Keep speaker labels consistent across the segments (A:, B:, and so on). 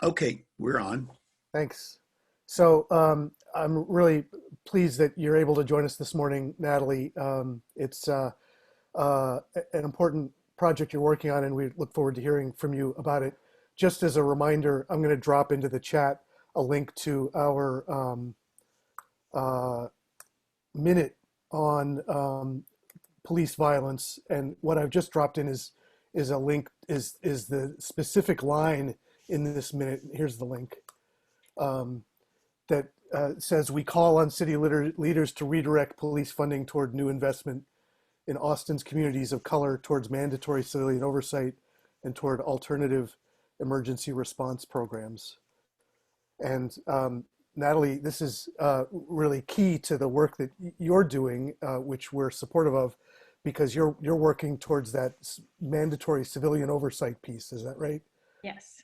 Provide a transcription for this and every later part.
A: Okay, we're on.
B: Thanks. So I'm really pleased that you're able to join us this morning, Natalie. It's an important project you're working on, and we look forward to hearing from you about it. Just as a reminder, I'm going to drop into the chat a link to our uh, minute on police violence, and what I've just dropped in is a link is the specific line in this minute. Here's the link. Um, that says we call on city leaders to redirect police funding toward new investment in Austin's communities of color, towards mandatory civilian oversight, and toward alternative emergency response programs. And Natalie, this is really key to the work that you're doing, which we're supportive of, because you're working towards that mandatory civilian oversight piece. Is that right?
C: Yes.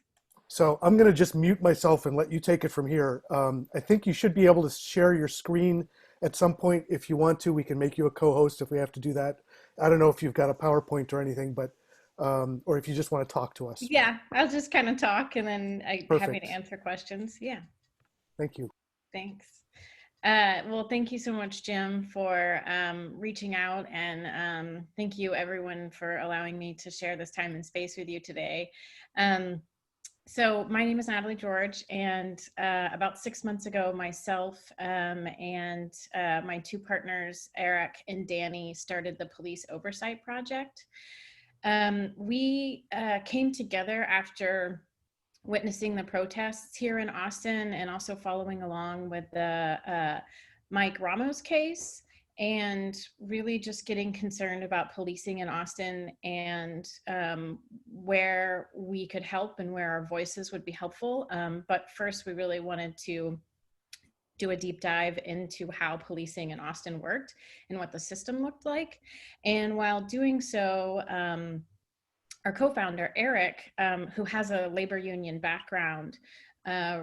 B: So I'm going to just mute myself and let you take it from here. I think you should be able to share your screen at some point. If you want to, we can make you a co-host if we have to do that. I don't know if you've got a PowerPoint or anything, but or if you just want to talk to us.
C: Yeah, I'll just kind of talk and then I'm happy to
B: Perfect.
C: answer questions. Yeah,
B: Thank you.
C: thanks. Well, thank you so much, Jim, for reaching out, and thank you everyone for allowing me to share this time and space with you today. So my name is Natalie George, and about 6 months ago, myself and my two partners, Eric and Danny, started the Police Oversight Project. We came together after witnessing the protests here in Austin and also following along with the Mike Ramos case, and really just getting concerned about policing in Austin and where we could help and where our voices would be helpful. But first, we really wanted to do a deep dive into how policing in Austin worked and what the system looked like. And while doing so, our co-founder, Eric, who has a labor union background,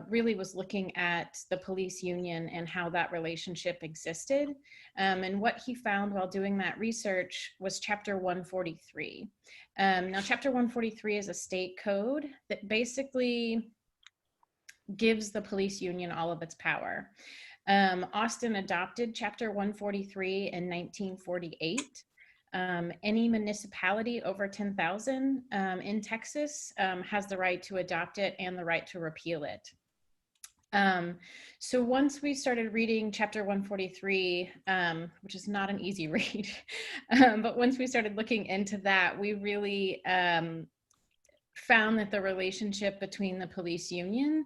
C: really was looking at the police union and how that relationship existed. And what he found while doing that research was Chapter 143. Now, Chapter 143 is a state code that basically gives the police union all of its power. Austin adopted Chapter 143 in 1948. Any municipality over 10,000 in Texas has the right to adopt it and the right to repeal it. So once we started reading Chapter 143, which is not an easy read, but once we started looking into that, we really found that the relationship between the police union,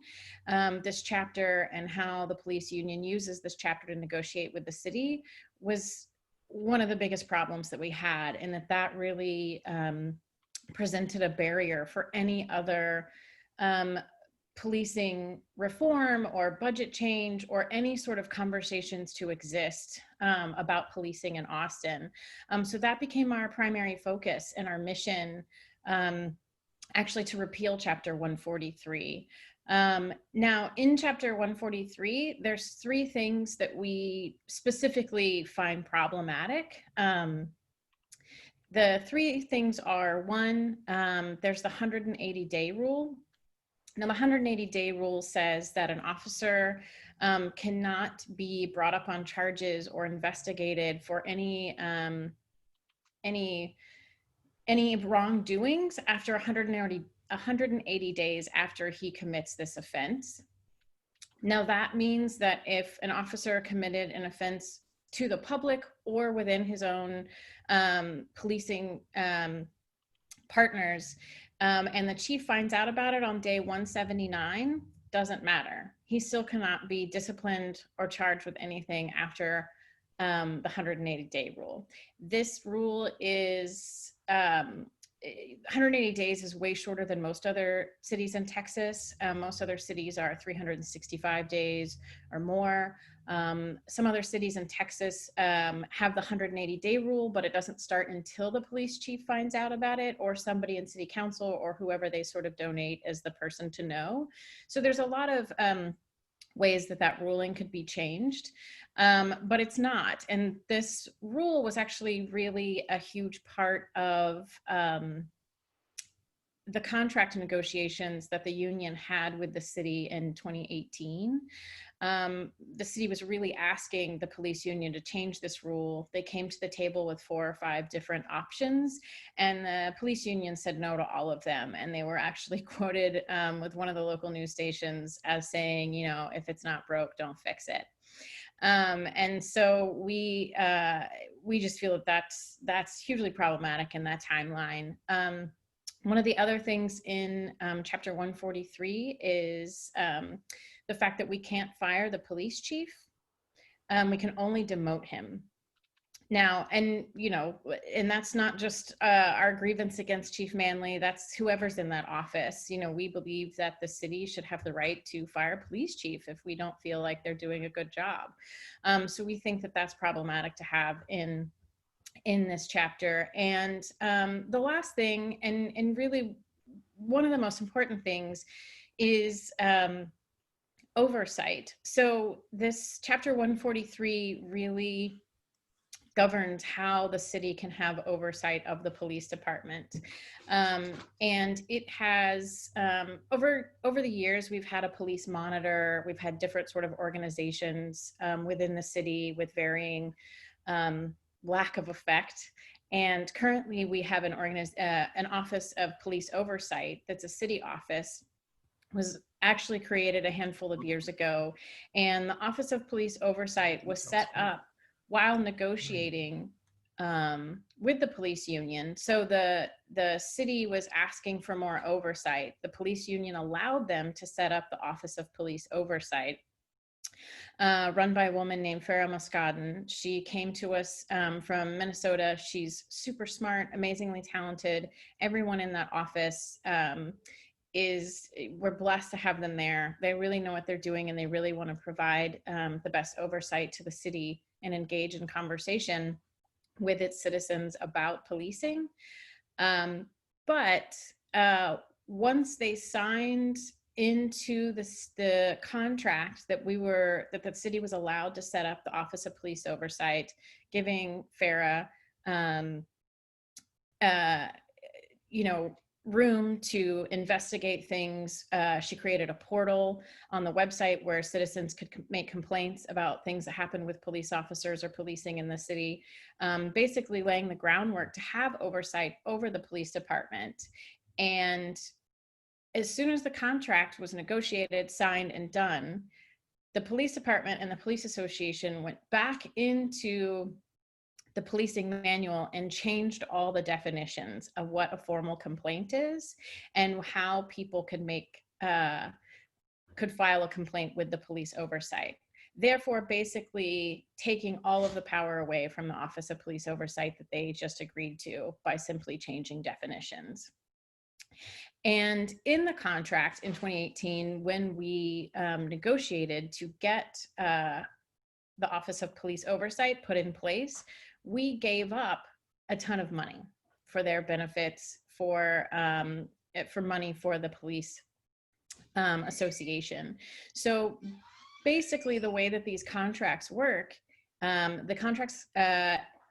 C: this chapter, and how the police union uses this chapter to negotiate with the city was one of the biggest problems that we had, and that really presented a barrier for any other policing reform or budget change or any sort of conversations to exist about policing in Austin. So that became our primary focus and our mission, actually, to repeal Chapter 143. Now, in Chapter 143, there's three things that we specifically find problematic. The three things are, one, there's the 180-day rule. Now, the 180-day rule says that an officer cannot be brought up on charges or investigated for any wrongdoings after 180 days after he commits this offense. Now, that means that if an officer committed an offense to the public or within his own policing partners, and the chief finds out about it on day 179, doesn't matter. He still cannot be disciplined or charged with anything after the 180-day rule. This rule is 180 days is way shorter than most other cities in Texas. Most other cities are 365 days or more. Some other cities in Texas have the 180-day rule, but it doesn't start until the police chief finds out about it, or somebody in city council, or whoever they sort of donate as the person to know. So there's a lot of ways that ruling could be changed, but it's not. And this rule was actually really a huge part of the contract negotiations that the union had with the city in 2018, the city was really asking the police union to change this rule. They came to the table with 4 or 5 different options, and the police union said no to all of them. And they were actually quoted with one of the local news stations as saying, you know, if it's not broke, don't fix it. And so we just feel that that's hugely problematic in that timeline. One of the other things in Chapter 143 is the fact that we can't fire the police chief. We can only demote him. Now, and you know, and that's not just our grievance against Chief Manley, that's whoever's in that office. You know, we believe that the city should have the right to fire a police chief if we don't feel like they're doing a good job. So we think that that's problematic to have in this chapter. And the last thing, and really one of the most important things, is oversight. So this Chapter 143 really governs how the city can have oversight of the police department. And it has, over the years, we've had a police monitor, we've had different sort of organizations within the city with varying lack of effect. And currently we have an Office of Police Oversight that's a city office, was actually created a handful of years ago. And the Office of Police Oversight was set up while negotiating with the police union. So the city was asking for more oversight. The police union allowed them to set up the Office of Police Oversight, run by a woman named Farah Muscadin. She came to us from Minnesota. She's super smart, amazingly talented. Everyone in that office we're blessed to have them there. They really know what they're doing, and they really want to provide the best oversight to the city and engage in conversation with its citizens about policing. But once they signed into the contract that the city was allowed to set up the Office of Police Oversight, giving Farah, room to investigate things. She created a portal on the website where citizens could make complaints about things that happen with police officers or policing in the city, basically laying the groundwork to have oversight over the police department. And as soon as the contract was negotiated, signed, and done, the police department and the police association went back into the policing manual and changed all the definitions of what a formal complaint is and how people could file a complaint with the police oversight. Therefore, basically taking all of the power away from the Office of Police Oversight that they just agreed to by simply changing definitions. And in the contract in 2018, when we negotiated to get the Office of Police Oversight put in place, we gave up a ton of money for their benefits, for money for the police association. So basically the way that these contracts work, the contracts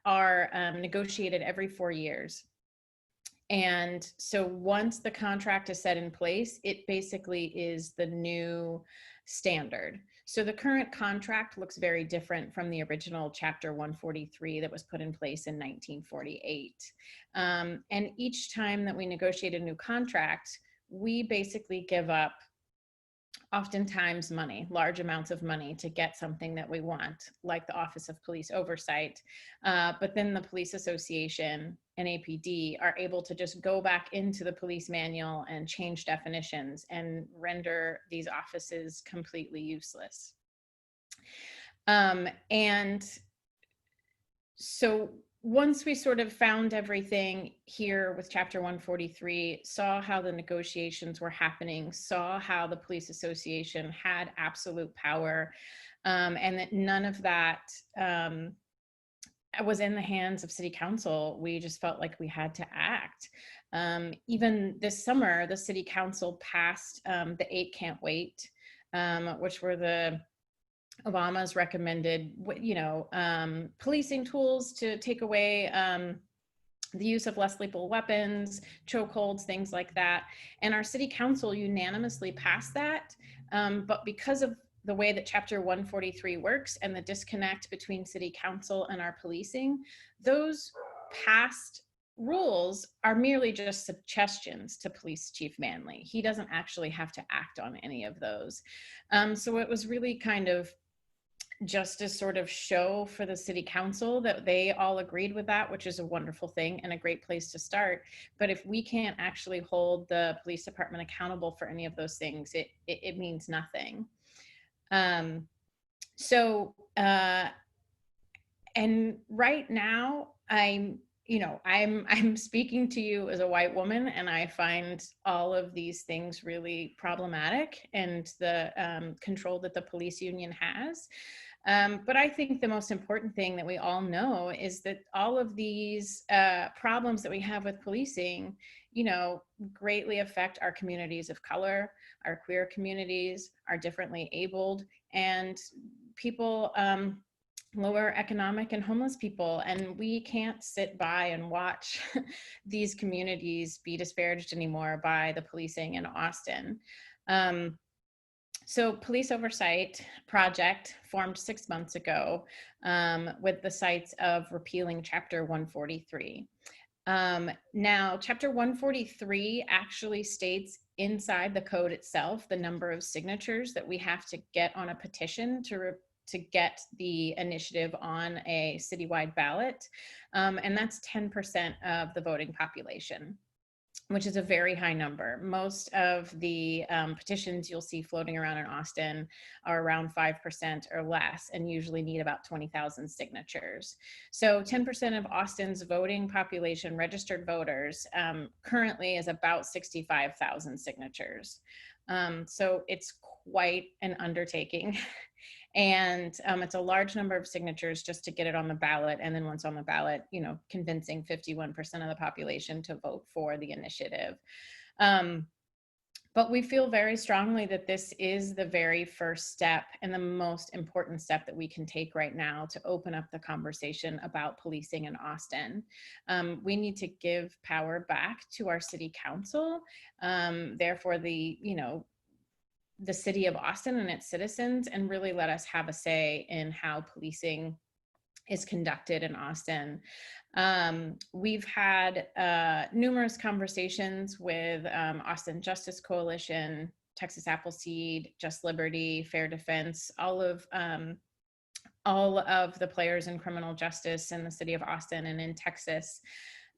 C: are negotiated every 4 years. And so once the contract is set in place, it basically is the new standard. So the current contract looks very different from the original Chapter 143 that was put in place in 1948. And each time that we negotiate a new contract, we basically give up oftentimes money, large amounts of money, to get something that we want, like the Office of Police Oversight. But then the Police Association and APD are able to just go back into the police manual and change definitions and render these offices completely useless. And so once we sort of found everything here with Chapter 143, saw how the negotiations were happening, saw how the Police Association had absolute power, and that none of that was in the hands of City Council, we just felt like we had to act. Even this summer, the City Council passed the 8 Can't Wait, which were the Obama's recommended, policing tools to take away the use of less lethal weapons, chokeholds, things like that. And our city council unanimously passed that. But because of the way that Chapter 143 works and the disconnect between city council and our policing, those past rules are merely just suggestions to Police Chief Manley. He doesn't actually have to act on any of those. So it was really kind of just a sort of show for the city council that they all agreed with that, which is a wonderful thing and a great place to start. But if we can't actually hold the police department accountable for any of those things, it means nothing. Um, so, and right now I'm speaking to you as a white woman, and I find all of these things really problematic, and the control that the police union has. But I think the most important thing that we all know is that all of these problems that we have with policing, greatly affect our communities of color, our queer communities, our differently abled, and people, lower economic and homeless people. And we can't sit by and watch these communities be disparaged anymore by the policing in Austin. So Police Oversight Project formed 6 months ago with the sights of repealing Chapter 143. Now, Chapter 143 actually states inside the code itself the number of signatures that we have to get on a petition to get the initiative on a citywide ballot. And that's 10% of the voting population, which is a very high number. Most of the petitions you'll see floating around in Austin are around 5% or less, and usually need about 20,000 signatures. So 10% of Austin's voting population, registered voters, currently is about 65,000 signatures. So it's quite an undertaking. And it's a large number of signatures just to get it on the ballot. And then once on the ballot, convincing 51% of the population to vote for the initiative. But we feel very strongly that this is the very first step and the most important step that we can take right now to open up the conversation about policing in Austin. We need to give power back to our city council. Therefore, the city of Austin and its citizens, and really let us have a say in how policing is conducted in Austin. We've had numerous conversations with Austin Justice Coalition, Texas Appleseed, Just Liberty, Fair Defense, all of the players in criminal justice in the city of Austin and in Texas.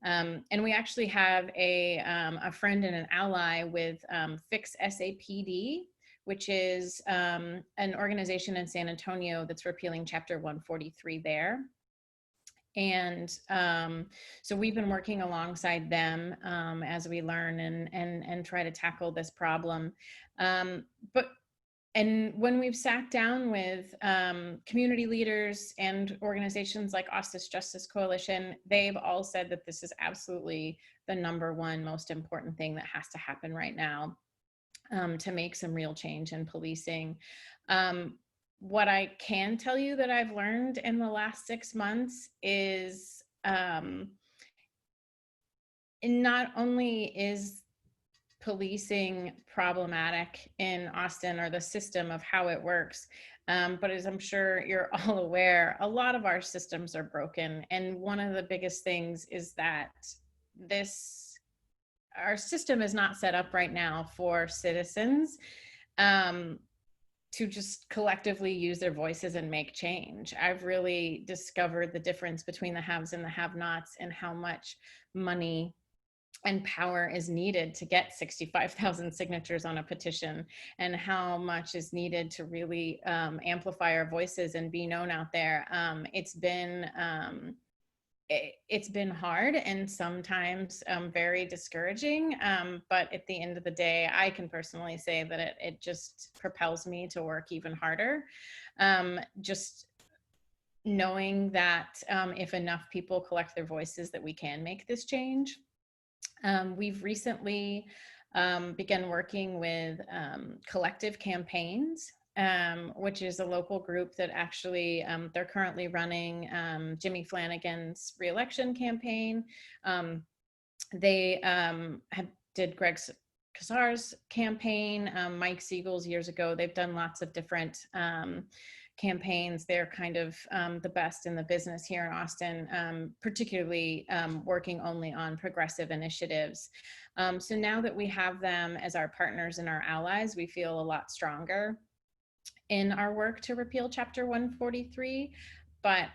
C: And we actually have a friend and an ally with Fix SAPD, which is an organization in San Antonio that's repealing Chapter 143 there. And so we've been working alongside them as we learn and try to tackle this problem. And when we've sat down with community leaders and organizations like Austin Justice Coalition, they've all said that this is absolutely the number one most important thing that has to happen right now to make some real change in policing. What I can tell you that I've learned in the last 6 months is not only is policing problematic in Austin, or the system of how it works, but as I'm sure you're all aware, a lot of our systems are broken. And one of the biggest things is that our system is not set up right now for citizens to just collectively use their voices and make change. I've really discovered the difference between the haves and the have-nots, and how much money and power is needed to get 65,000 signatures on a petition, and how much is needed to really amplify our voices and be known out there. It's been hard and sometimes very discouraging, but at the end of the day, I can personally say that it just propels me to work even harder. Just knowing that if enough people collect their voices, that we can make this change. We've recently begun working with collective campaigns which is a local group that actually, they're currently running Jimmy Flanagan's reelection campaign. They did Greg Casar's campaign, Mike Siegel's years ago. They've done lots of different campaigns. They're kind of the best in the business here in Austin, particularly working only on progressive initiatives. So now that we have them as our partners and our allies, we feel a lot stronger in our work to repeal Chapter 143. But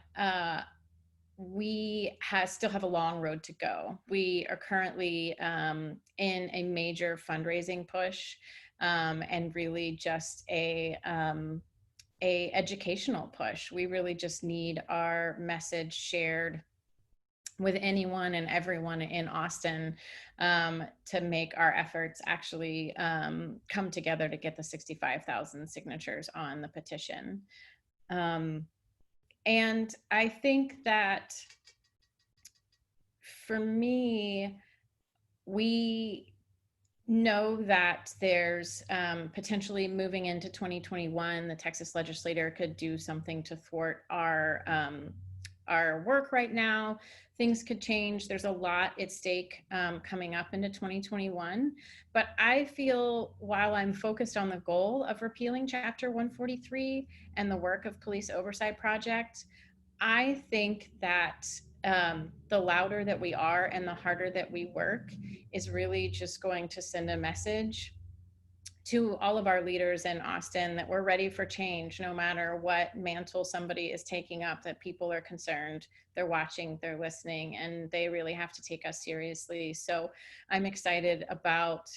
C: we still have a long road to go. We are currently in a major fundraising push, and really just a educational push. We really just need our message shared with anyone and everyone in Austin, to make our efforts actually come together to get the 65,000 signatures on the petition. And I think that for me, we know that there's potentially moving into 2021, the Texas legislature could do something to thwart our work right now. Things could change. There's a lot at stake coming up into 2021. But I feel, while I'm focused on the goal of repealing Chapter 143 and the work of Police Oversight Project, I think that the louder that we are and the harder that we work is really just going to send a message to all of our leaders in Austin that we're ready for change, no matter what mantle somebody is taking up, that people are concerned, they're watching, they're listening, and they really have to take us seriously. So I'm excited about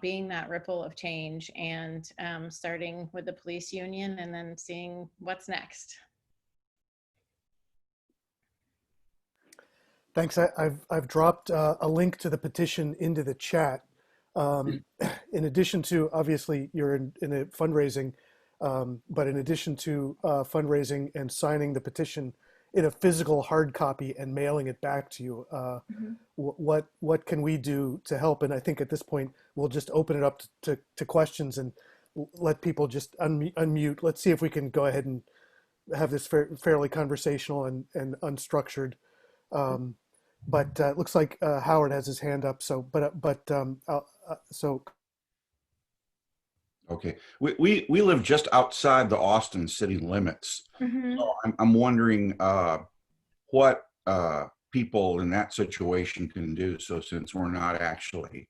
C: being that ripple of change, and starting with the police union and then seeing what's next.
B: Thanks. I've dropped a link to the petition into the chat. In addition to, obviously, you're in a fundraising, but in addition to fundraising and signing the petition in a physical hard copy and mailing it back to you, what can we do to help? And I think at this point, we'll just open it up to questions and let people just unmute. Let's see if we can go ahead and have this fairly conversational and unstructured. But it looks like Howard has his hand up. So, so.
A: Okay, we live just outside the Austin city limits.
C: Mm-hmm.
A: So I'm wondering what people in that situation can do. So since we're not actually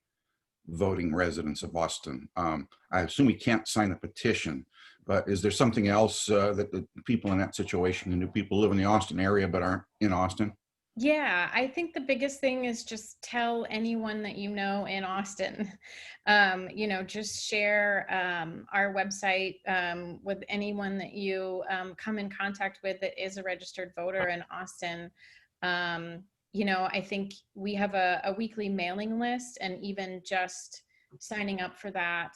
A: voting residents of Austin, I assume we can't sign a petition. But is there something else that the people in that situation can do? People live in the Austin area but aren't in Austin?
C: Yeah, I think the biggest thing is just tell anyone that you know in Austin. Just share our website with anyone that you come in contact with that is a registered voter in Austin. I think we have a weekly mailing list, and even just signing up for that,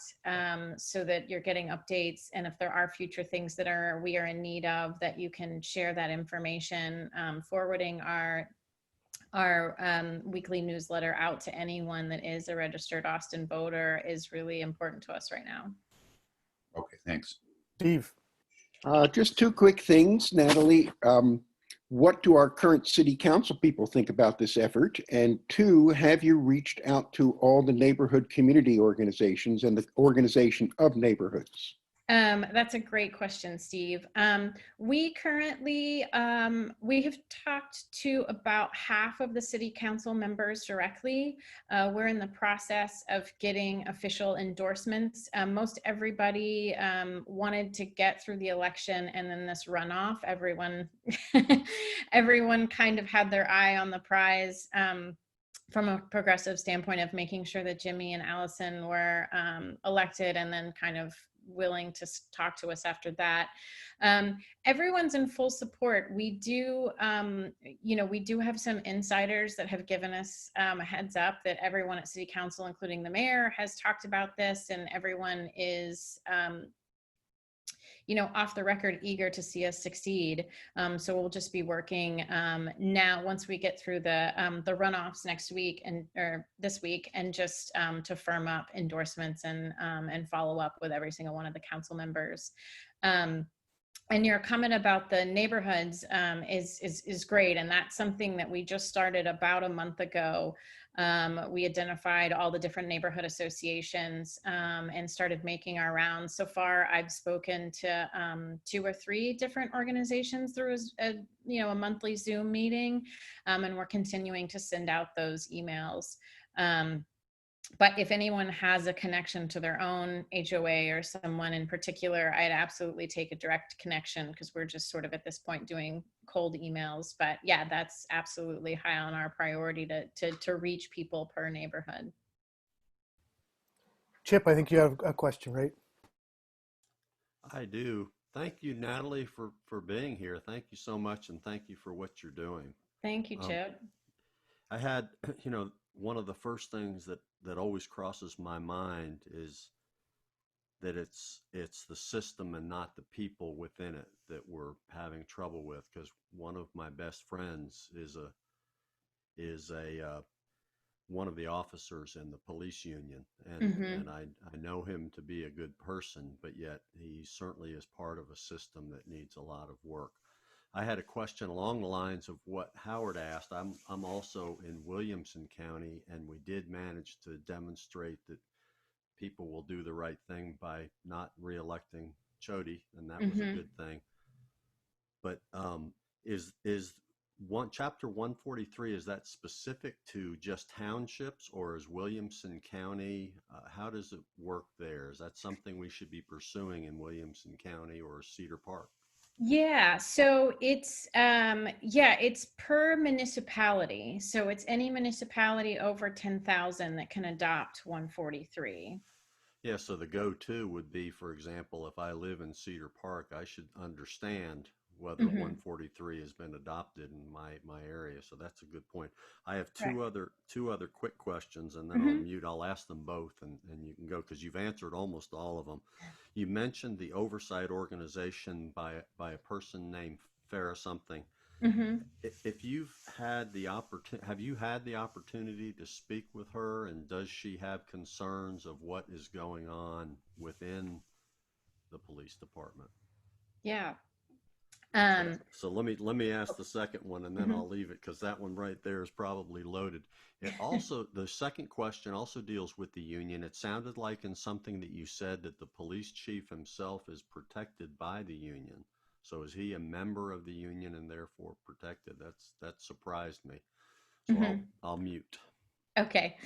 C: so that you're getting updates, and if there are future things that we are in need of, that you can share that information. Forwarding our weekly newsletter out to anyone that is a registered Austin voter is really important to us right now.
A: Okay, thanks.
B: Steve.
D: Just two quick things, Natalie. What do our current city council people think about this effort? And two, have you reached out to all the neighborhood community organizations and the organization of neighborhoods?
C: That's a great question, Steve. We currently, we have talked to about half of the city council members directly. We're in the process of getting official endorsements. Most everybody wanted to get through the election, and then this runoff, everyone kind of had their eye on the prize. From a progressive standpoint of making sure that Jimmy and Allison were elected, and then kind of willing to talk to us after that. Everyone's in full support. We do, we do have some insiders that have given us a heads up that everyone at City Council, including the mayor, has talked about this, and everyone is, off the record, eager to see us succeed. So we'll just be working now once we get through the runoffs next week or this week, and just to firm up endorsements and follow up with every single one of the council members. And your comment about the neighborhoods is great, and that's something that we just started about a month ago. We identified all the different neighborhood associations and started making our rounds. So far, I've spoken to 2 or 3 different organizations through a monthly Zoom meeting, and we're continuing to send out those emails. But if anyone has a connection to their own HOA or someone in particular, I'd absolutely take a direct connection, because we're just sort of at this point doing cold emails. But yeah, that's absolutely high on our priority to reach people per neighborhood.
B: Chip, I think you have a question, right?
E: I do. Thank you, Natalie, for being here. Thank you so much, and thank you for what you're doing.
C: Thank you, Chip.
E: I had, one of the first things that always crosses my mind is that it's the system and not the people within it that we're having trouble with. Because one of my best friends is one of the officers in the police union, and I know him to be a good person, but yet he certainly is part of a system that needs a lot of work. I had a question along the lines of what Howard asked. I'm also in Williamson County, and we did manage to demonstrate that people will do the right thing by not reelecting Chody, and that was a good thing. But is chapter 143, is that specific to just townships, or is Williamson County, how does it work there? Is that something we should be pursuing in Williamson County or Cedar Park?
C: Yeah, so it's per municipality. So it's any municipality over 10,000 that can adopt 143.
E: Yeah, so the go-to would be, for example, if I live in Cedar Park, I should understand whether 143 has been adopted in my area. So that's a good point. I have two other quick questions, and then I'll mute. I'll ask them both, and you can go, because you've answered almost all of them. You mentioned the oversight organization by a person named Farah something. If you've had the have you had the opportunity to speak with her, and does she have concerns of what is going on within the police department?
C: Yeah.
E: So let me ask the second one, and then I'll leave it, because that one right there is probably loaded. It also, the second question also deals with the union. It sounded like in something that you said that the police chief himself is protected by the union. So is he a member of the union and therefore protected? That surprised me. So I'll mute.
C: Okay.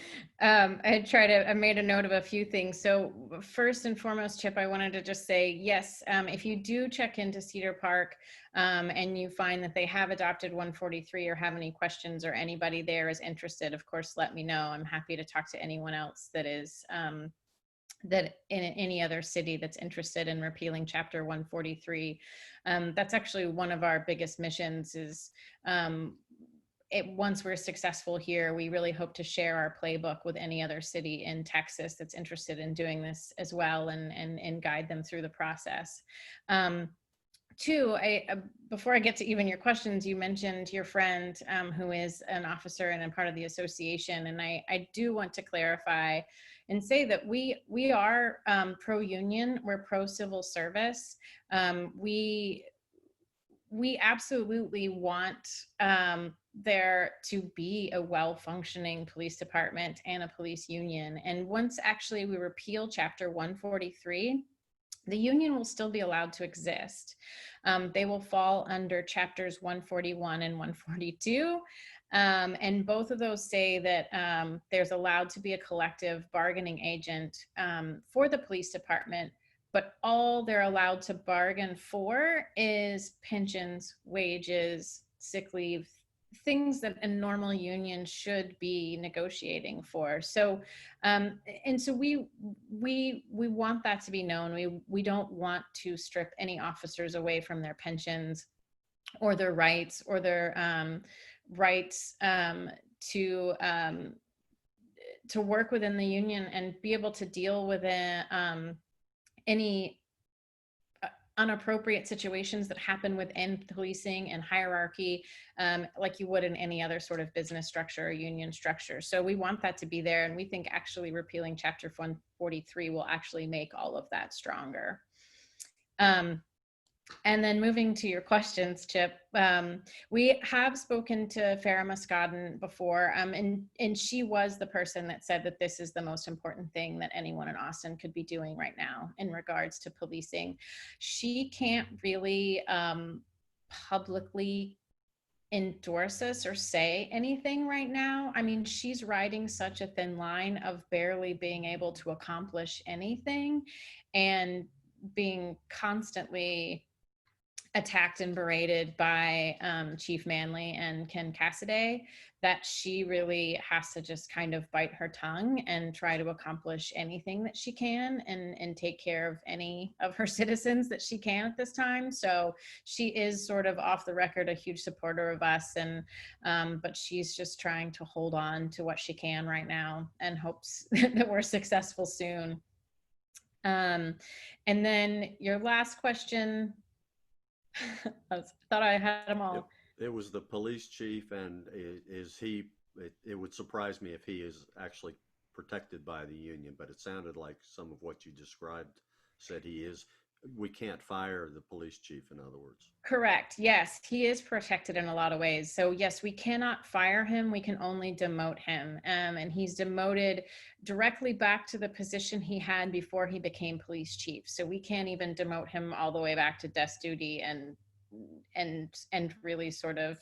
C: I made a note of a few things. So first and foremost, Chip, I wanted to just say, yes, if you do check into Cedar Park and you find that they have adopted 143 or have any questions, or anybody there is interested, of course, let me know. I'm happy to talk to anyone else that is that in any other city that's interested in repealing chapter 143. That's actually one of our biggest missions is once we're successful here, we really hope to share our playbook with any other city in Texas that's interested in doing this as well, and guide them through the process. Two, before I get to even your questions, you mentioned your friend who is an officer and a part of the association, and I do want to clarify and say that we are pro-union, we're pro-civil service. We absolutely want there to be a well-functioning police department and a police union. And once actually we repeal chapter 143, the union will still be allowed to exist. They will fall under chapters 141 and 142. And both of those say that there's allowed to be a collective bargaining agent for the police department, but all they're allowed to bargain for is pensions, wages, sick leave, things that a normal union should be negotiating for. So, and so we want that to be known. We don't want to strip any officers away from their pensions or their rights, or their rights to work within the union and be able to deal with any inappropriate situations that happen within policing and hierarchy, like you would in any other sort of business structure or union structure. So we want that to be there, and we think actually repealing Chapter 143 will actually make all of that stronger. And then moving to your questions, Chip, we have spoken to Farah Muscadden before, and she was the person that said that this is the most important thing that anyone in Austin could be doing right now in regards to policing. She can't really publicly endorse us or say anything right now. I mean, she's riding such a thin line of barely being able to accomplish anything and being constantly attacked and berated by Chief Manley and Ken Cassidy, that she really has to just kind of bite her tongue and try to accomplish anything that she can and take care of any of her citizens that she can at this time. So she is sort of off the record a huge supporter of us, and but she's just trying to hold on to what she can right now and hopes that we're successful soon. And then your last question, I thought I had them all.
E: It was the police chief, and is he, it would surprise me if he is actually protected by the union, but it sounded like some of what you described said he is. We can't fire the police chief, in other words.
C: Correct. Yes, he is protected in a lot of ways. So yes, we cannot fire him. We can only demote him. And he's demoted directly back to the position he had before he became police chief. So we can't even demote him all the way back to desk duty and really sort of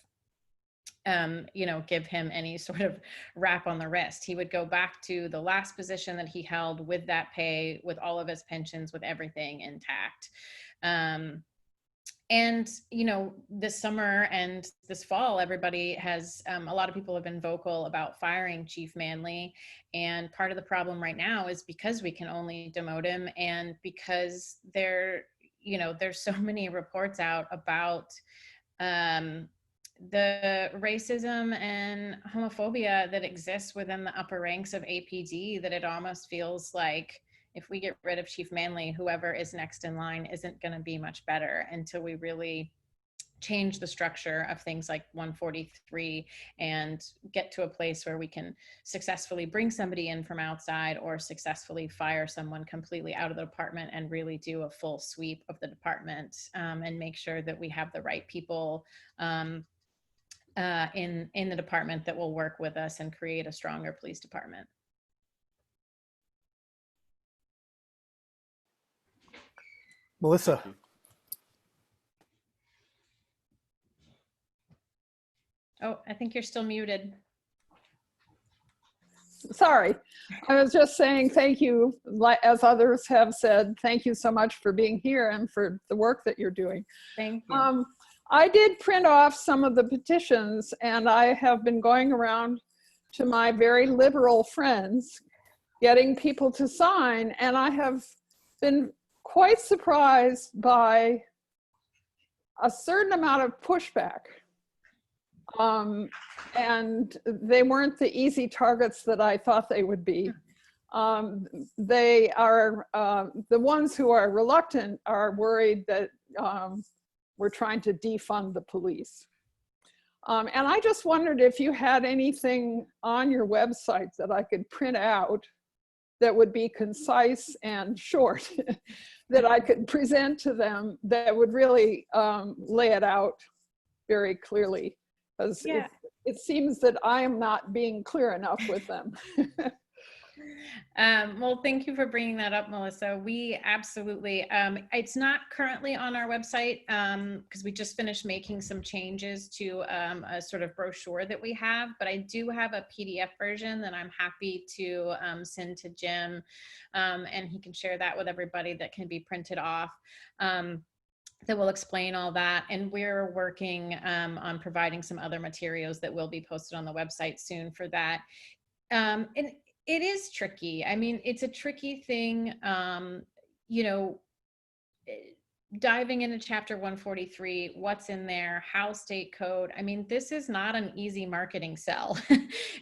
C: give him any sort of rap on the wrist. He would go back to the last position that he held with that pay, with all of his pensions, with everything intact. And, this summer and this fall, everybody has, a lot of people have been vocal about firing Chief Manley. And part of the problem right now is because we can only demote him, and because there's so many reports out about, the racism and homophobia that exists within the upper ranks of APD, that it almost feels like if we get rid of Chief Manley, whoever is next in line isn't going to be much better until we really change the structure of things like 143 and get to a place where we can successfully bring somebody in from outside or successfully fire someone completely out of the department and really do a full sweep of the department, and make sure that we have the right people in the department that will work with us and create a stronger police department.
B: Melissa.
C: Oh, I think you're still muted.
F: Sorry, I was just saying thank you, as others have said, thank you so much for being here and for the work that you're doing.
C: Thank you.
F: I did print off some of the petitions, and I have been going around to my very liberal friends, getting people to sign, and I have been quite surprised by a certain amount of pushback. And they weren't the easy targets that I thought they would be. They are, the ones who are reluctant are worried that we're trying to defund the police. And I just wondered if you had anything on your website that I could print out that would be concise and short, that I could present to them, that would really lay it out very clearly. Because
C: Yeah.
F: it seems that I am not being clear enough with them.
C: Well, thank you for bringing that up, Melissa. We absolutely, it's not currently on our website because we just finished making some changes to a sort of brochure that we have, but I do have a PDF version that I'm happy to send to Jim, and he can share that with everybody, that can be printed off. That will explain all that. And we're working on providing some other materials that will be posted on the website soon for that. And it is tricky. I mean, it's a tricky thing, diving into Chapter 143, what's in there, how state code. I mean, this is not an easy marketing sell.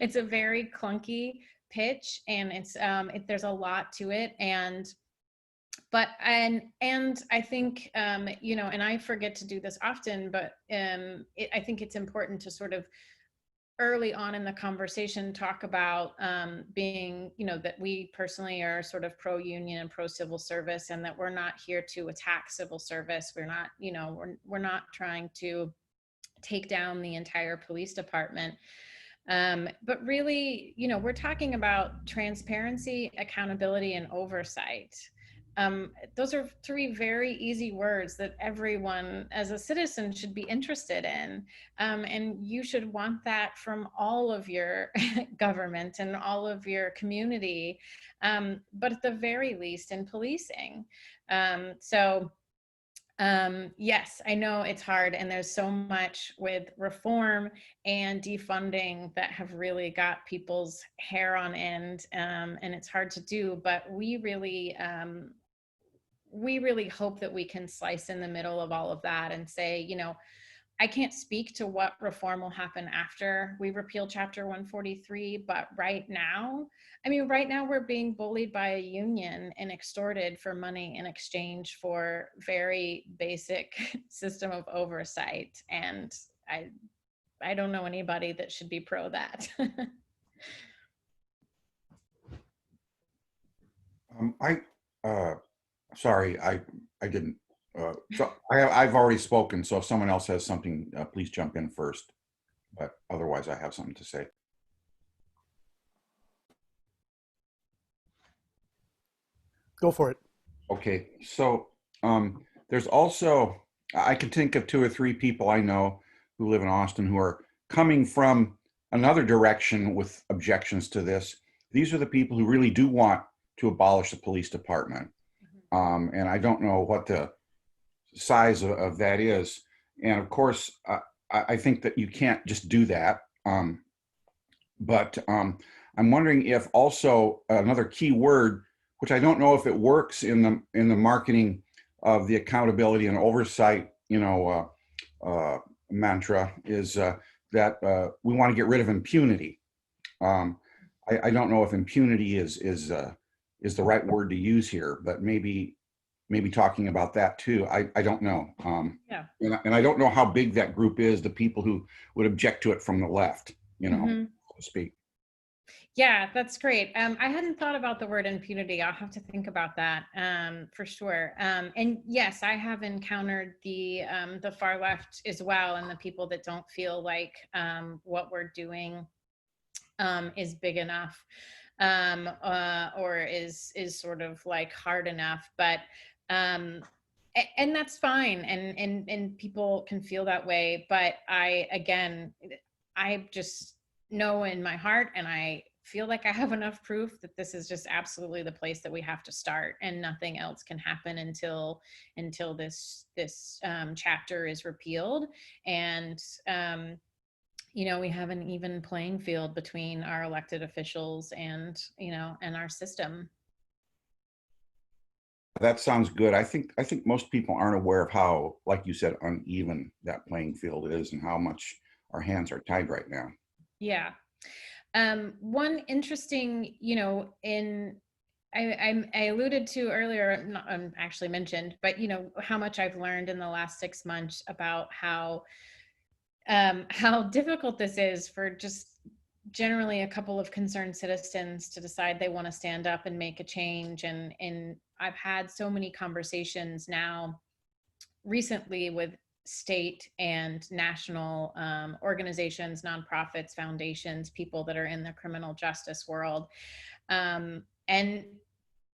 C: It's a very clunky pitch, and it's there's a lot to it. And and I think, you know, and I forget to do this often, but I think it's important to sort of early on in the conversation talk about being, you know, that we personally are sort of pro-union and pro-civil service, and that we're not here to attack civil service. We're not, you know, we're not trying to take down the entire police department. But really, you know, we're talking about transparency, accountability, and oversight. Those are three very easy words that everyone as a citizen should be interested in. And you should want that from all of your government and all of your community, but at the very least in policing. Yes, I know it's hard, and there's so much with reform and defunding that have really got people's hair on end, and it's hard to do, but we really hope that we can slice in the middle of all of that and say, you know, I can't speak to what reform will happen after we repeal Chapter 143, but right now we're being bullied by a union and extorted for money in exchange for very basic system of oversight. And I don't know anybody that should be pro that.
A: Sorry, I didn't. So I've already spoken. So if someone else has something, please jump in first. But otherwise, I have something to say.
B: Go for it.
A: Okay, so there's also, I can think of 2 or 3 people I know who live in Austin who are coming from another direction with objections to this. These are the people who really do want to abolish the police department. And I don't know what the size of that is. And of course, I think that you can't just do that. But I'm wondering if also another key word, which I don't know if it works in the marketing of the accountability and oversight, you know, mantra, is that we want to get rid of impunity. I don't know if impunity is the right word to use here, but maybe talking about that too. I don't know.
C: Yeah.
A: And I don't know how big that group is, the people who would object to it from the left, you know, so to speak.
C: Yeah, that's great. I hadn't thought about the word impunity. I'll have to think about that for sure. And yes, I have encountered the far left as well, and the people that don't feel like what we're doing is big enough, or is sort of like hard enough. But and that's fine, and people can feel that way. But I just know in my heart, and I feel like I have enough proof that this is just absolutely the place that we have to start, and nothing else can happen until this chapter is repealed, and you know, we have an even playing field between our elected officials and, you know, and our system.
A: That sounds good. I think most people aren't aware of how, like you said, uneven that playing field is and how much our hands are tied right now.
C: Yeah. One interesting, you know, I alluded to earlier, not actually mentioned, but you know, how much I've learned in the last 6 months about how difficult this is for just generally a couple of concerned citizens to decide they want to stand up and make a change. And I've had so many conversations now recently with state and national organizations, nonprofits, foundations, people that are in the criminal justice world. And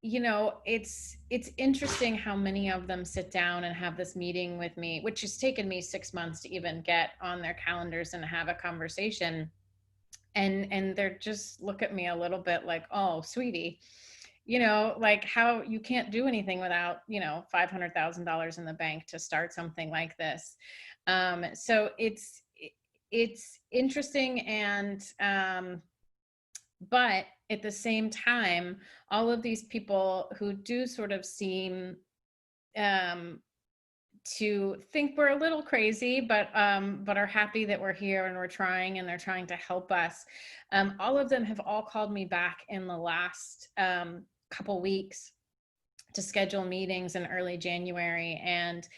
C: you know, it's interesting how many of them sit down and have this meeting with me, which has taken me 6 months to even get on their calendars and have a conversation. And they're just look at me a little bit like, oh, sweetie, you know, like how you can't do anything without, you know, $500,000 in the bank to start something like this. So it's interesting, and but at the same time, all of these people who do sort of seem to think we're a little crazy, but are happy that we're here and we're trying, and they're trying to help us. All of them have all called me back in the last couple weeks to schedule meetings in early January. And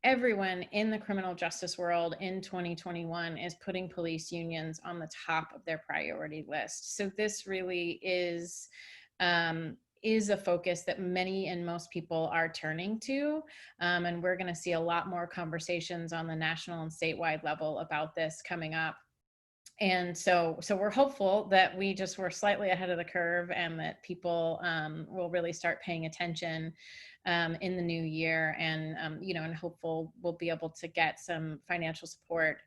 C: everyone in the criminal justice world in 2021 is putting police unions on the top of their priority list. So this really is a focus that many and most people are turning to. And we're going to see a lot more conversations on the national and statewide level about this coming up. And so we're hopeful that we just were slightly ahead of the curve, and that people will really start paying attention in the new year, and and hopeful we'll be able to get some financial support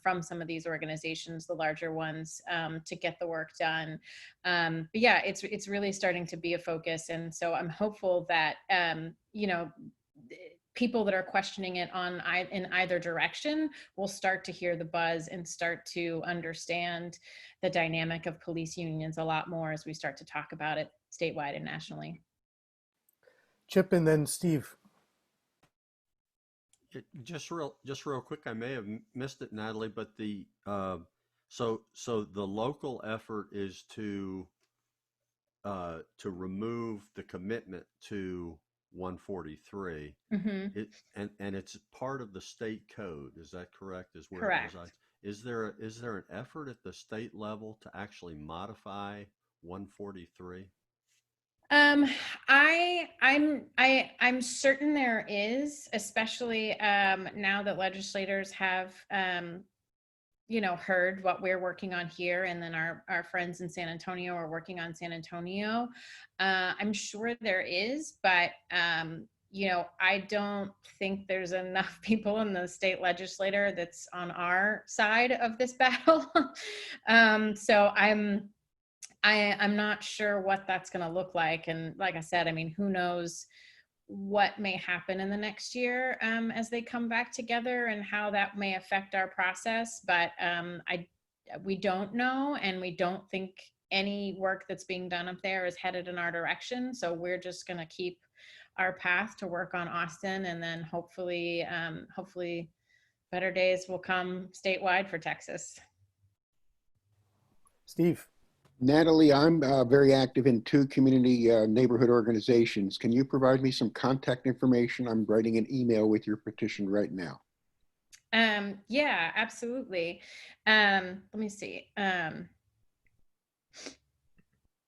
C: from some of these organizations, the larger ones, to get the work done. But yeah, it's really starting to be a focus, and so I'm hopeful that people that are questioning it in either direction will start to hear the buzz and start to understand the dynamic of police unions a lot more as we start to talk about it statewide and nationally.
B: Chip, and then Steve.
E: Just real quick, I may have missed it, Natalie, but the so the local effort is to remove the commitment to 143.
C: Mm-hmm.
E: And it's part of the state code. Is that correct? Is where
C: Correct.
E: it resides? Is there an effort at the state level to actually modify 143?
C: I'm certain there is, especially now that legislators have heard what we're working on here, and then our friends in San Antonio are working on San Antonio. I'm sure there is, but I don't think there's enough people in the state legislature that's on our side of this battle. So I'm not sure what that's going to look like. And like I said, I mean, who knows what may happen in the next year as they come back together, and how that may affect our process. But we don't know, and we don't think any work that's being done up there is headed in our direction. So we're just going to keep our path to work on Austin, and then hopefully better days will come statewide for Texas.
B: Steve.
D: Natalie, I'm very active in 2 community neighborhood organizations. Can you provide me some contact information? I'm writing an email with your petition right now.
C: Yeah, absolutely. Let me see.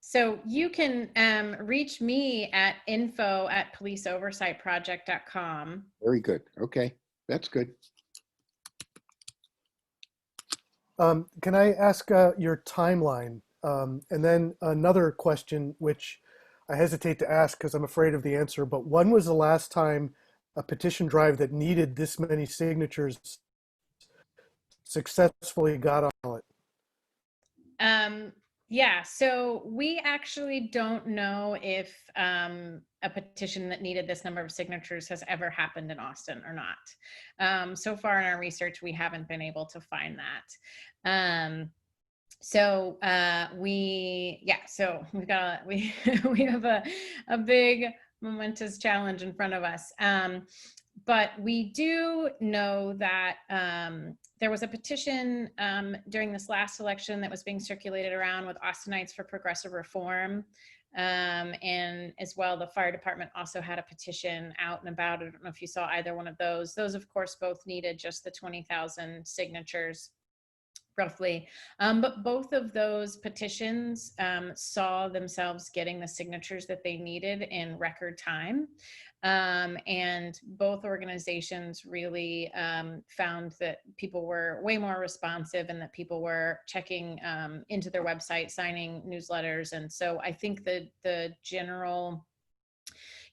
C: So you can reach me at info@policeoversightproject.com.
D: Very good. Okay, that's good.
B: Can I ask your timeline? And then another question, which I hesitate to ask because I'm afraid of the answer, but when was the last time a petition drive that needed this many signatures successfully got on ballot?
C: Yeah, so we actually don't know if a petition that needed this number of signatures has ever happened in Austin or not. So far in our research, we haven't been able to find that. So we've got we have a big momentous challenge in front of us. But we do know that there was a petition during this last election that was being circulated around with Austinites for Progressive Reform. And as well, the fire department also had a petition out and about. I don't know if you saw either one of those. Those, of course, both needed just the 20,000 signatures. Roughly. But both of those petitions saw themselves getting the signatures that they needed in record time. And both organizations really found that people were way more responsive, and that people were checking into their website, signing newsletters. And so I think that the general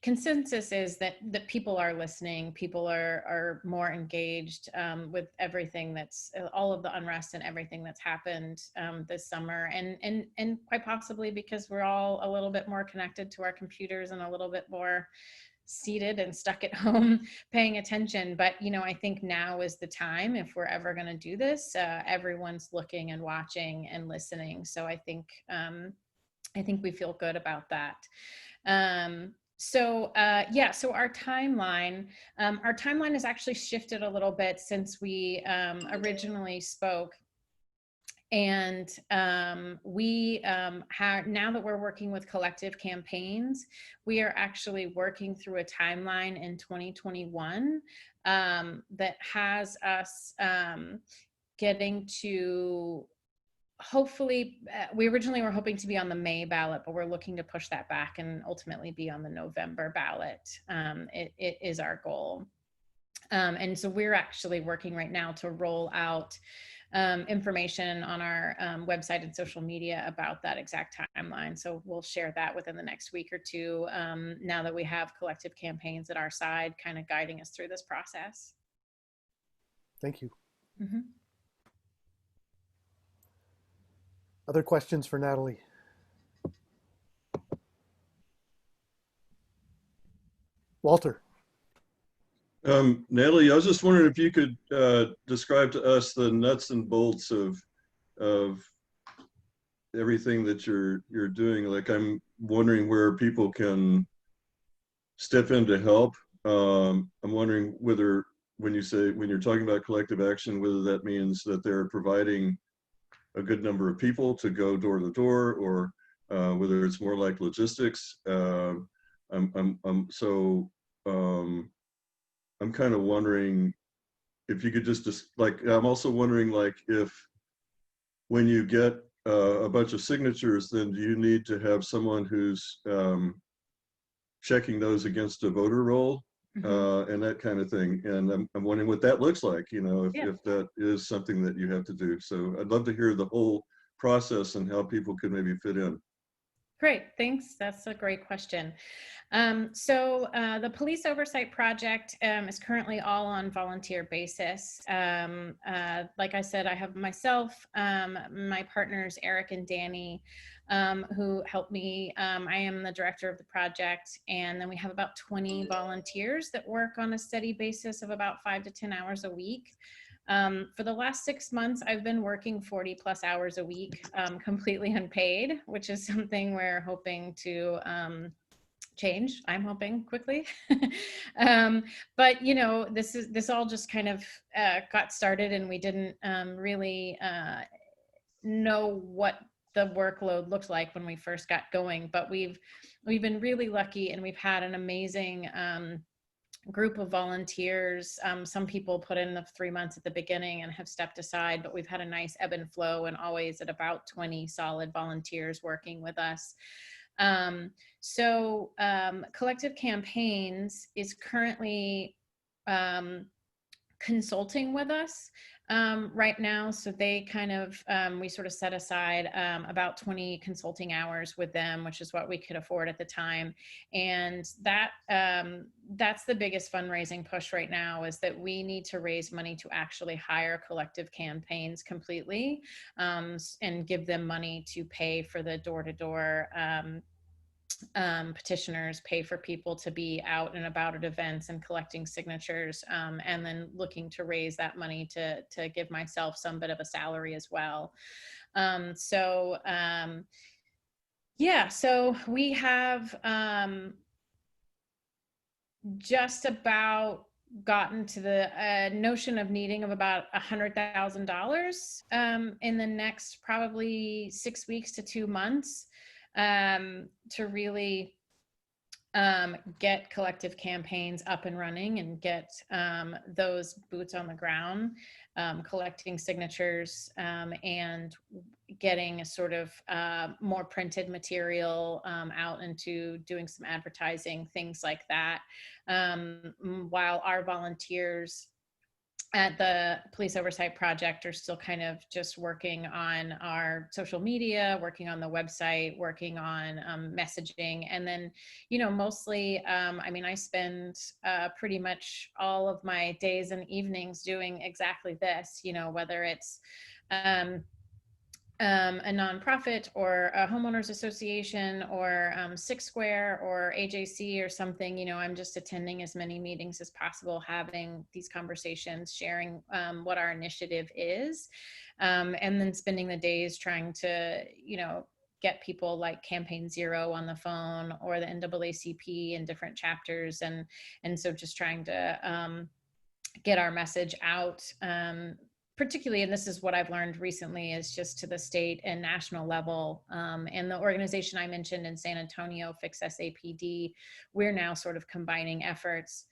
C: consensus is that people are listening, people are more engaged with everything that's all of the unrest and everything that's happened this summer, and quite possibly because we're all a little bit more connected to our computers and a little bit more seated and stuck at home paying attention. But I think now is the time, if we're ever going to do this. Everyone's looking and watching and listening, so I think we feel good about that. So our timeline has actually shifted a little bit since we originally spoke. And we have, now that we're working with collective campaigns, we are actually working through a timeline in 2021 that has us getting to, hopefully, we originally were hoping to be on the May ballot, but we're looking to push that back and ultimately be on the November ballot. It is our goal. And so we're actually working right now to roll out information on our website and social media about that exact timeline. So we'll share that within the next week or two, now that we have collective campaigns at our side kind of guiding us through this process.
B: Thank you.
C: Mm-hmm.
B: Other questions for Natalie? Walter.
G: Natalie, I was just wondering if you could describe to us the nuts and bolts of everything that you're doing. Like, I'm wondering where people can step in to help. I'm wondering whether, when you're talking about collective action, whether that means that they're providing a good number of people to go door to door, or whether it's more like logistics. I'm kind of wondering if you could just like, I'm also wondering, like, if when you get a bunch of signatures, then do you need to have someone who's checking those against a voter roll, and that kind of thing? And I'm wondering what that looks like, if that is something that you have to do. So I'd love to hear the whole process and how people could maybe fit in.
C: Great, thanks. That's a great question. So the Police Oversight Project is currently all on volunteer basis. Like I said, I have myself, my partners, Eric and Danny, who help me. I am the director of the project, and then we have about 20 volunteers that work on a steady basis of about 5 to 10 hours a week. For the last 6 months, I've been working 40 plus hours a week, completely unpaid, which is something we're hoping to change. I'm hoping quickly. But this all just kind of got started, and we didn't really know what the workload looked like when we first got going. But we've been really lucky, and we've had an amazing group of volunteers. Some people put in the 3 months at the beginning and have stepped aside, but we've had a nice ebb and flow, and always at about 20 solid volunteers working with us. Collective Campaigns is currently consulting with us right now. So they kind of, we sort of set aside about 20 consulting hours with them, which is what we could afford at the time. And that's the biggest fundraising push right now, is that we need to raise money to actually hire Collective Campaigns completely, and give them money to pay for the door-to-door petitioners, pay for people to be out and about at events and collecting signatures, and then looking to raise that money to give myself some bit of a salary as well. So we have just about gotten to the notion of needing of about $100,000 in the next probably 6 weeks to 2 months, to really get Collective Campaigns up and running and get those boots on the ground, collecting signatures, and getting a sort of more printed material out into doing some advertising, things like that, while our volunteers at the Police Oversight Project are still kind of just working on our social media, working on the website, working on messaging. And then, mostly, I spend pretty much all of my days and evenings doing exactly this, whether it's a nonprofit or a homeowners association or Six Square or AJC or something. I'm just attending as many meetings as possible, having these conversations, sharing what our initiative is, and then spending the days trying to, get people like Campaign Zero on the phone, or the NAACP in different chapters. And so just trying to get our message out particularly, and this is what I've learned recently, is just to the state and national level. And the organization I mentioned in San Antonio, Fix SAPD, we're now sort of combining efforts,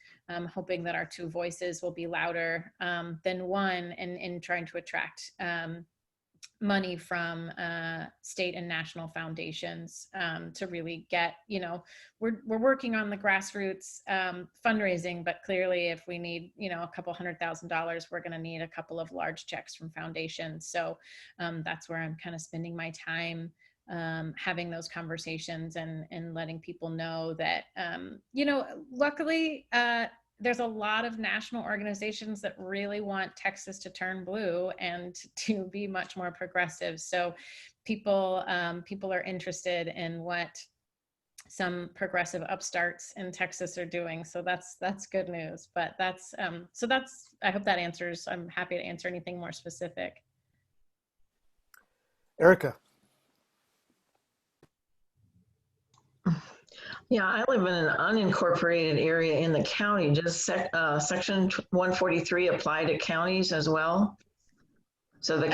C: hoping that our two voices will be louder than one in trying to attract money from state and national foundations to really get, we're working on the grassroots fundraising, but clearly if we need, a couple $100,000, we're going to need a couple of large checks from foundations. So that's where I'm kind of spending my time, having those conversations and letting people know that, luckily, there's a lot of national organizations that really want Texas to turn blue and to be much more progressive. So people are interested in what some progressive upstarts in Texas are doing. So that's good news. But I hope that answers. I'm happy to answer anything more specific.
B: Erica.
H: Yeah, I live in an unincorporated area in the county. Does Section 143 apply to counties as well? So the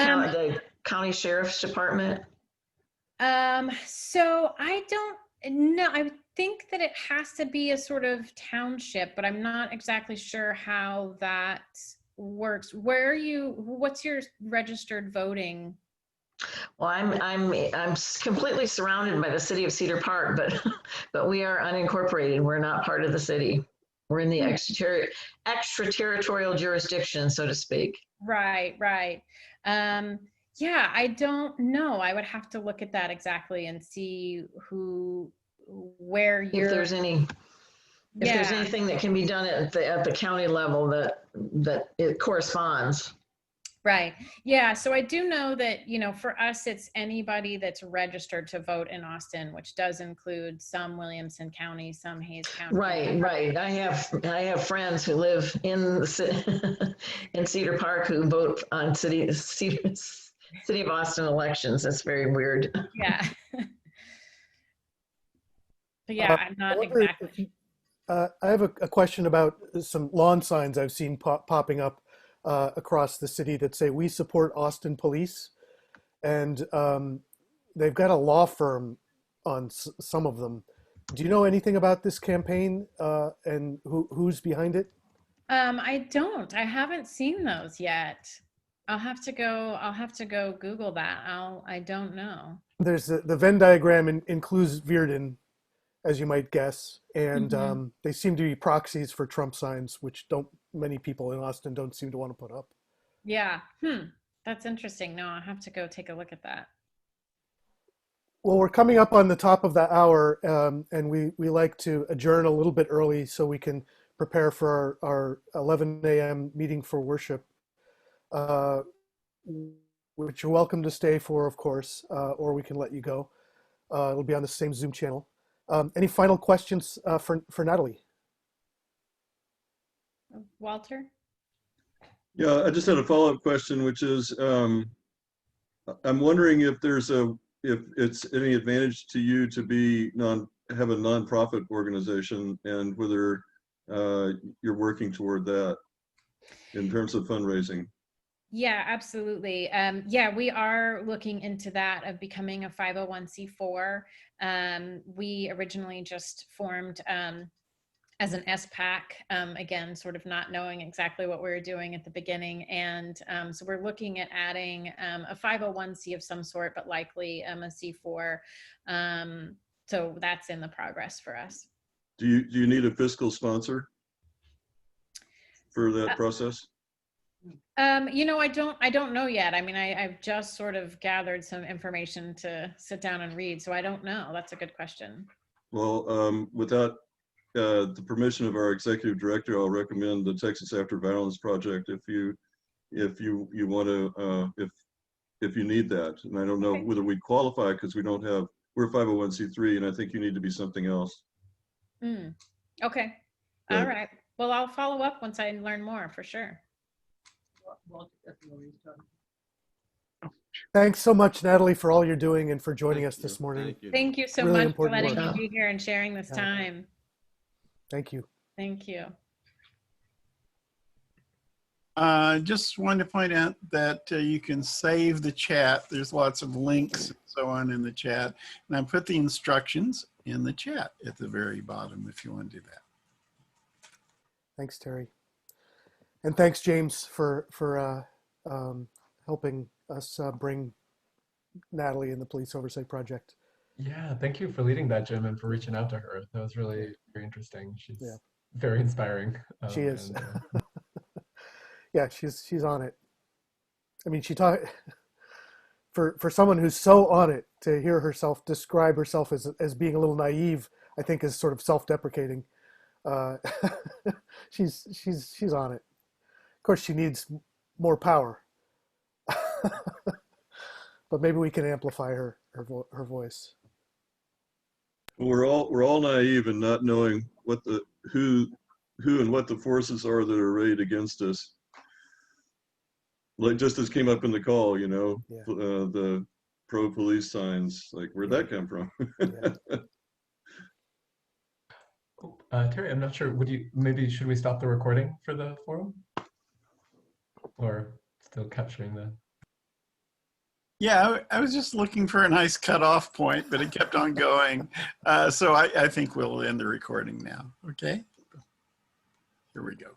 H: county sheriff's department?
C: So I don't know. I think that it has to be a sort of township, but I'm not exactly sure how that works. What's your registered voting?
H: Well, I'm completely surrounded by the city of Cedar Park, but we are unincorporated. We're not part of the city. We're in the extraterritorial jurisdiction, so to speak.
C: Right. Yeah, I don't know. I would have to look at that exactly and see where you're.
H: If there's anything that can be done at the county level that it corresponds.
C: Right. Yeah. So I do know that, for us, it's anybody that's registered to vote in Austin, which does include some Williamson County, some Hayes County.
H: Right. I have friends who live in in Cedar Park who vote on city of Austin elections. That's very weird.
C: Yeah. But yeah, I'm not exactly.
B: I have a question about some lawn signs I've seen popping up across the city that say, "We support Austin Police," and they've got a law firm on some of them. Do you know anything about this campaign and who's behind it?
C: I don't. I haven't seen those yet. I'll have to go Google that. I don't know.
B: There's the Venn diagram includes Virden, as you might guess, and they seem to be proxies for Trump signs, which many people in Austin don't seem to want to put up.
C: Yeah. That's interesting. No, I'll have to go take a look at that.
B: Well, we're coming up on the top of the hour, and we like to adjourn a little bit early so we can prepare for our 11 a.m. meeting for worship, which you're welcome to stay for, of course, or we can let you go. It'll be on the same Zoom channel. Any final questions for Natalie?
C: Walter?
G: Yeah, I just had a follow-up question, which is, I'm wondering if it's any advantage to you to have a nonprofit organization, and whether you're working toward that in terms of fundraising.
C: Yeah, absolutely. Yeah, we are looking into that, of becoming a 501c4. We originally just formed as an SPAC, again, sort of not knowing exactly what we were doing at the beginning. And so we're looking at adding a 501c of some sort, but likely a C4. So that's in the progress for us.
G: Do you need a fiscal sponsor for that process?
C: I don't know yet. I mean, I've just sort of gathered some information to sit down and read, so I don't know. That's a good question.
G: Well, without the permission of our executive director, I'll recommend the Texas After Violence Project if you want to, if you need that. And I don't know whether we qualify, because we're 501c3, and I think you need to be something else.
C: Okay. All right. Well, I'll follow up once I learn more, for sure.
B: Thanks so much, Natalie, for all you're doing and for joining us this morning.
C: Thank you so
B: Really
C: much for letting
B: important
C: me be here and sharing this time.
B: Thank you.
C: Thank you.
I: Just wanted to point out that you can save the chat. There's lots of links and so on in the chat. And I put the instructions in the chat at the very bottom if you want to do that.
B: Thanks, Terry. And thanks, James, for helping us bring Natalie and the Police Oversight Project.
J: Yeah, thank you for leading that, Jim, and for reaching out to her. That was really very interesting. She's
B: Yeah.
J: very inspiring.
B: She is.
J: And,
B: Yeah, she's on it. I mean, she taught for someone who's so on it, to hear herself describe herself as being a little naive, I think is sort of self-deprecating. She's on it. Of course, she needs more power, but maybe we can amplify her voice.
G: We're all naive and not knowing what the who and what the forces are that are arrayed against us. Like just as came up in the call, you know,
B: Yeah.
G: The pro-police signs, like where'd that come from?
B: Yeah.
J: Terry, I'm not sure. Should we stop the recording for the forum? Or still capturing the...
I: Yeah, I was just looking for a nice cutoff point, but it kept on going. So I think we'll end the recording now. Okay, here we go.